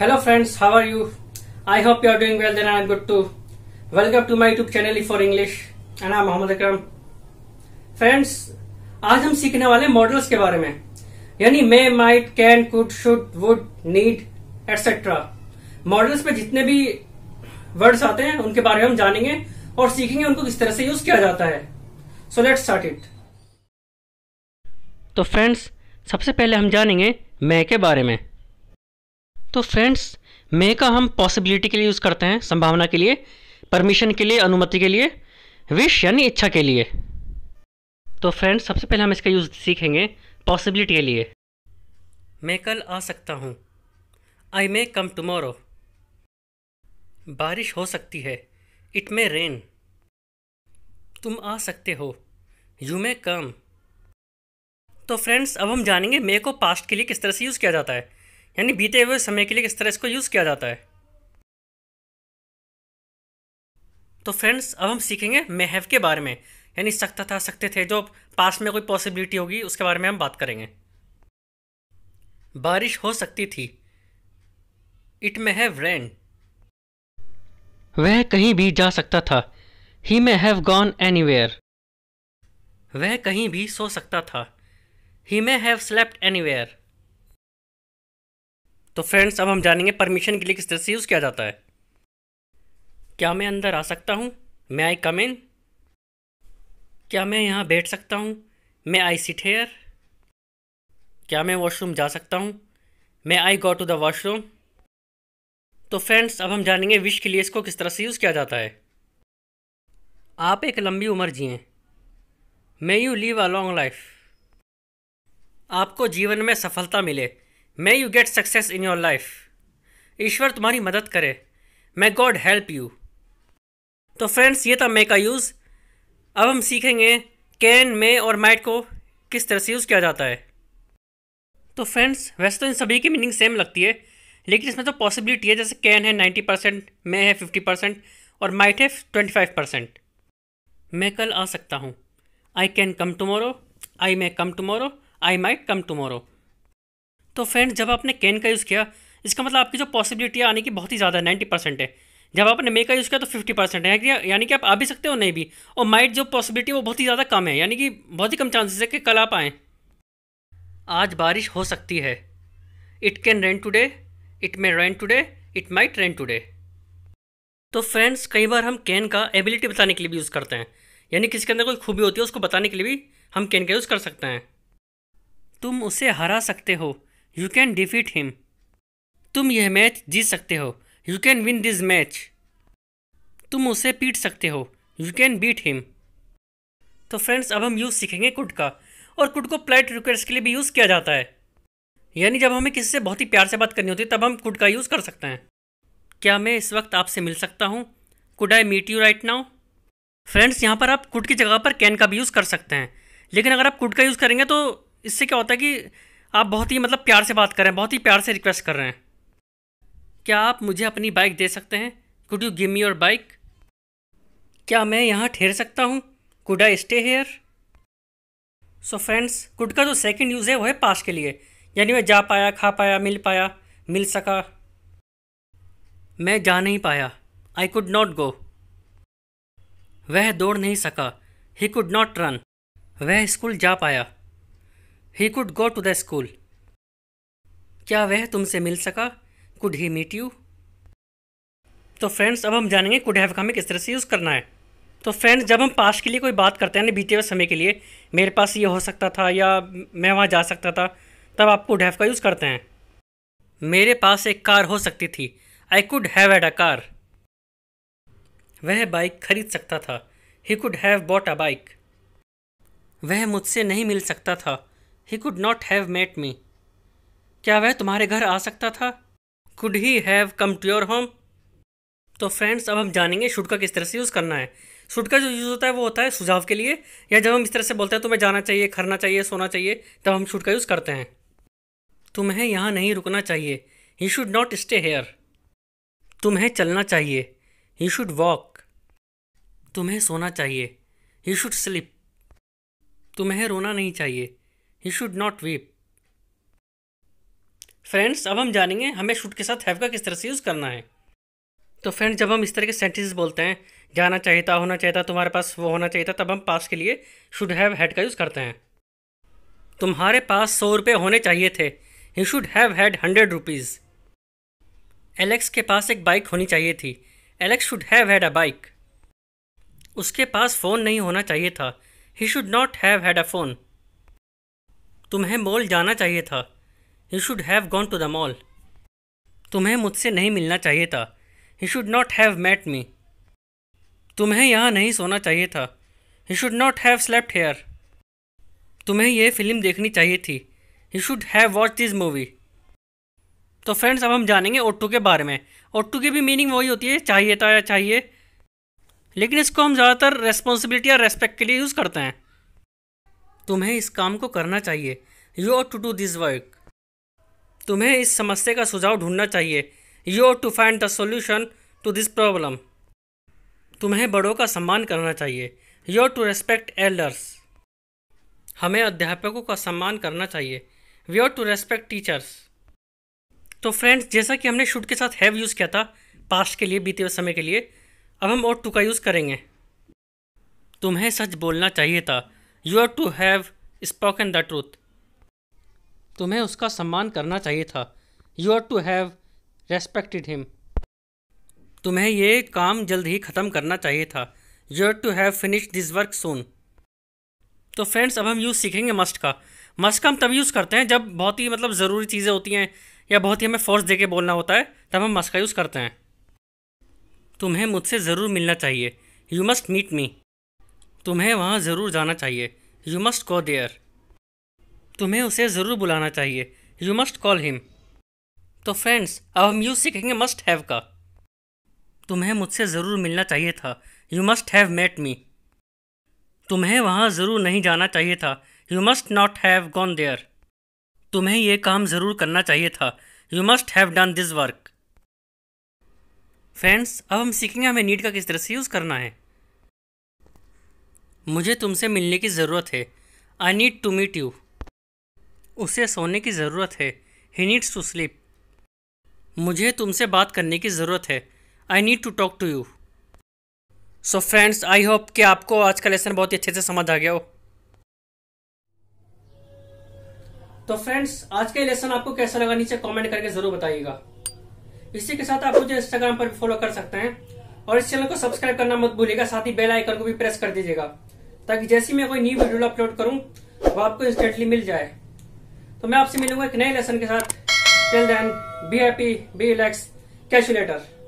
Hello friends, how are you? I hope you are doing well, then I am good too. Welcome to my YouTube channel E for English and I am Mohammad Akram. Friends, आज हम सीखने वाले models के बारे में, यानी may, might, can, could, should, would, need etcetera. Models में जितने भी वर्ड्स आते हैं उनके बारे में हम जानेंगे और सीखेंगे उनको किस तरह से यूज किया जाता है. So let's start it. तो फ्रेंड्स, सबसे पहले हम जानेंगे मे के बारे में. तो फ्रेंड्स, मे का हम पॉसिबिलिटी के लिए यूज़ करते हैं, संभावना के लिए, परमिशन के लिए, अनुमति के लिए, विश यानी इच्छा के लिए. तो फ्रेंड्स, सबसे पहले हम इसका यूज़ सीखेंगे पॉसिबिलिटी के लिए. मैं कल आ सकता हूँ. आई मे कम टुमारो. बारिश हो सकती है. It may rain. तुम आ सकते हो. यू मे कम. तो फ्रेंड्स, अब हम जानेंगे मे को पास्ट के लिए किस तरह से यूज़ किया जाता है, यानी बीते हुए समय के लिए किस तरह इसको यूज़ किया जाता है. तो फ्रेंड्स, अब हम सीखेंगे मे हैव के बारे में, यानी सकता था, सकते थे, जो पास्ट में कोई पॉसिबिलिटी होगी उसके बारे में हम बात करेंगे. बारिश हो सकती थी. It may have rain. वह कहीं भी जा सकता था. ही मे हैव गॉन एनीवेयर. वह कहीं भी सो सकता था. ही मे हैव स्लेप्ट एनीवेयर. तो फ्रेंड्स, अब हम जानेंगे परमिशन के लिए किस तरह से यूज़ किया जाता है. क्या मैं अंदर आ सकता हूँ? मे आई कम इन. क्या मैं यहाँ बैठ सकता हूँ? मे आई सिट हेयर. क्या मैं वॉशरूम जा सकता हूँ? मे आई गो टू द वॉशरूम. तो फ्रेंड्स, अब हम जानेंगे विश के लिए इसको किस तरह से यूज़ किया जाता है. आप एक लंबी उम्र जिएं. May you live a long life. आपको जीवन में सफलता मिले. May you get success in your life. ईश्वर तुम्हारी मदद करे. May God help you. तो फ्रेंड्स, ये था मे का यूज़. अब हम सीखेंगे कैन, मे और माइट को किस तरह से यूज़ किया जाता है. तो फ्रेंड्स, वैसे तो इन सभी की मीनिंग सेम लगती है, लेकिन इसमें तो पॉसिबिलिटी है, जैसे कैन है 90%, मे है 50% और माइट है 25%. मैं कल आ सकता हूँ. I can come tomorrow. I may come tomorrow. I might come tomorrow. तो फ्रेंड्स, जब आपने कैन का यूज़ किया, इसका मतलब आपकी जो पॉसिबिलिटी है आने की बहुत ही ज़्यादा है, 90% है. जब आपने मे का यूज़ किया तो 50% है, यानी कि आप आ भी सकते हो, नहीं भी. और माइट जो पॉसिबिलिटी है वो बहुत ही ज़्यादा कम है, यानी कि बहुत ही कम चांसेस है कि कल आप आएँ. आज बारिश हो सकती है. It can rain today. It may rain today. It might rain today. तो फ्रेंड्स, कई बार हम कैन का एबिलिटी बताने के लिए भी यूज़ करते हैं, यानी किसी के अंदर कोई खूबी होती है उसको बताने के लिए भी हम कैन का यूज़ कर सकते हैं. तुम उसे हरा सकते हो. You can defeat him. तुम यह मैच जीत सकते हो. You can win this match. तुम उसे पीट सकते हो. You can beat him. तो फ्रेंड्स, अब हम यूज़ सीखेंगे कुड का. और कुड को पोलाइट रिक्वेस्ट के लिए भी यूज़ किया जाता है, यानी जब हमें किसी से बहुत ही प्यार से बात करनी होती है तब हम कुड का यूज़ कर सकते हैं. क्या मैं इस वक्त आपसे मिल सकता हूँ? Could I meet you right now. Friends, यहाँ पर आप कुड की जगह पर कैन का भी यूज़ कर सकते हैं, लेकिन अगर आप कुड का यूज़ करेंगे तो इससे क्या होता है कि आप बहुत ही प्यार से बात कर रहे हैं, बहुत ही प्यार से रिक्वेस्ट कर रहे हैं. क्या आप मुझे अपनी बाइक दे सकते हैं? Could you give me your bike. क्या मैं यहाँ ठहर सकता हूँ? Could I stay here. So friends, could का जो सेकंड यूज़ है वो है पास्ट के लिए, यानी मैं जा पाया, खा पाया, मिल पाया, मिल सका. मैं जा नहीं पाया. I could not go. वह दौड़ नहीं सका. He could not run. वह स्कूल जा पाया. He could go to the school. क्या वह तुमसे मिल सका? Could he meet you. तो फ्रेंड्स, अब हम जानेंगे कुड हैव का हमें किस तरह से यूज़ करना है. तो फ्रेंड्स, जब हम पास्ट के लिए कोई बात करते हैं ना, बीते हुए समय के लिए, मेरे पास ये हो सकता था या मैं वहाँ जा सकता था, तब आप कुड हैव का यूज़ करते हैं. मेरे पास एक कार हो सकती थी. I could have had a car. वह बाइक खरीद सकता था. He could have bought a bike. वह मुझसे नहीं मिल सकता था. He could not have met me. क्या वह तुम्हारे घर आ सकता था? Could he have come to your home. तो फ्रेंड्स, अब हम जानेंगे शुड का किस तरह से यूज़ करना है. शुड का जो यूज़ होता है वो होता है सुझाव के लिए, या जब हम इस तरह से बोलते हैं तुम्हें जाना चाहिए, करना चाहिए, सोना चाहिए, तब हम शुड का यूज़ करते हैं. तुम्हें यहाँ नहीं रुकना चाहिए. You should not stay here. तुम्हें चलना चाहिए. You should walk. तुम्हें सोना चाहिए. You should sleep. तुम्हें रोना नहीं चाहिए. You should not weep. Friends, अब हम जानेंगे हमें शुड के साथ हैव का किस तरह से यूज़ करना है। तो फ्रेंड्स, जब हम इस तरह के सेंटेंसेस बोलते हैं, जाना चाहिए था, होना चाहिए था, तुम्हारे पास वो होना चाहिए था, तब हम पास्ट के लिए शुड हैव हैड का यूज़ करते हैं। तुम्हारे पास 100 रुपये होने चाहिए थे। He should have had 100 rupees. Alex के पास एक बाइक होनी चाहिए थी। Alex should have had a bike. उसके पास फ़ोन नहीं होना चाहिए था। He should not have had a phone. तुम्हें मॉल जाना चाहिए था। He should have gone to the mall. तुम्हें मुझसे नहीं मिलना चाहिए था। He should not have met me. तुम्हें यहाँ नहीं सोना चाहिए था। He should not have slept here. तुम्हें यह फिल्म देखनी चाहिए थी। He should have watch this movie. तो फ्रेंड्स, अब हम जानेंगे ought to के बारे में। ought to की भी मीनिंग वही होती है, चाहिए था या चाहिए, लेकिन इसको हम ज़्यादातर रेस्पॉन्सिबिलिटी या रेस्पेक्ट के लिए यूज़ करते हैं। तुम्हें इस काम को करना चाहिए। You ought to do this work। तुम्हें इस समस्या का सुझाव ढूंढना चाहिए। You ought to find the solution to this problem। तुम्हें बड़ों का सम्मान करना चाहिए। You ought to respect elders। हमें अध्यापकों का सम्मान करना चाहिए। We ought to respect teachers। तो फ्रेंड्स, जैसा कि हमने शुड के साथ हैव यूज़ किया था पास्ट के लिए, बीते हुए समय के लिए, अब हम ought to का यूज़ करेंगे। तुम्हें सच बोलना चाहिए था। You ought to have spoken the truth। तुम्हें उसका सम्मान करना चाहिए था। You ought to have respected him। तुम्हें ये काम जल्द ही ख़त्म करना चाहिए था। You ought to have finished this work soon। तो फ्रेंड्स, अब हम यूज़ सीखेंगे मस्ट का। मस्ट का हम तब यूज़ करते हैं जब बहुत ही ज़रूरी चीज़ें होती हैं या बहुत ही हमें फोर्स देके बोलना होता है, तब हम मस्ट का यूज़ करते हैं। तुम्हें मुझसे ज़रूर मिलना चाहिए। You must meet me. तुम्हें वहाँ ज़रूर जाना चाहिए। You must go there. तुम्हें उसे ज़रूर बुलाना चाहिए। You must call him. तो फ्रेंड्स, अब हम यूज़ सीखेंगे मस्ट हैव का। तुम्हें मुझसे ज़रूर मिलना चाहिए था। You must have met me. तुम्हें वहाँ ज़रूर नहीं जाना चाहिए था। You must not have gone there. तुम्हें यह काम ज़रूर करना चाहिए था। You must have done this work. Friends, अब हम सीखेंगे हमें नीड का किस तरह से यूज़ करना है। मुझे तुमसे मिलने की ज़रूरत है। I need to meet you. उसे सोने की ज़रूरत है। He needs to sleep. मुझे तुमसे बात करने की ज़रूरत है। I need to talk to you. So friends, I hope कि आपको आज का लेसन बहुत ही अच्छे से समझ आ गया हो। तो फ्रेंड्स, आज का लेसन आपको कैसा लगा नीचे कमेंट करके जरूर बताइएगा। इसी के साथ आप मुझे इंस्टाग्राम पर भी फॉलो कर सकते हैं और इस चैनल को सब्सक्राइब करना मत भूलिएगा। साथ ही बेल आइकन को भी प्रेस कर दीजिएगा ताकि जैसे मैं कोई न्यू वीडियो अपलोड करूं वो आपको इंस्टेंटली मिल जाए। तो मैं आपसे मिलूंगा एक नए लेसन के साथ। Till then, be happy, be relax, catch you letter.